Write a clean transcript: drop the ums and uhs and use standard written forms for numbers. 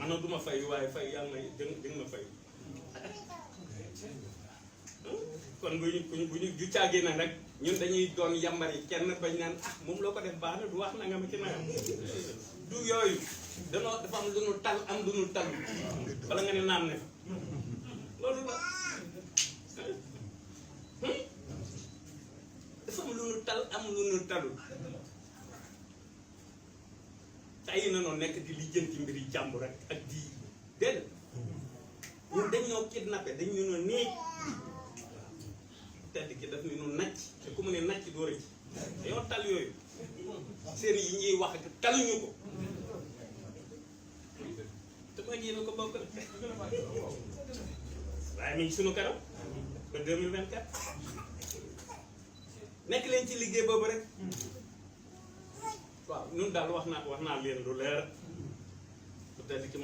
na du ma fay waaye fay yàlla may dëng ma fay kon bu ñu ju caagee nag rek ñun dañuy doon yambar yi kenn bañ naan ah moom loo ko def baax na du wax na nga ma ci naan du yooyu dafa am lu nu tal am lu nu tal wala nga ne naan ne loolu la dafa am lu nu tal am lu nu talul tey na noonu nekk di lijjanti mbiri jàmbur rek ak di déedéet ñun dañ ñoo kidnappé dañ ñu no néeg tedd ki daf ni nu nacc te ku mu ne nacc doo rëcc dañoo tal yooyu seen yi ñuy wax ak taluñu ko te mag yi na ko bokk waaye mi ngi sunu kanam ba 2024 nekk leen ci liggéey boobu rek waaw ñun daal wax naa leen lu leer bu tedd ki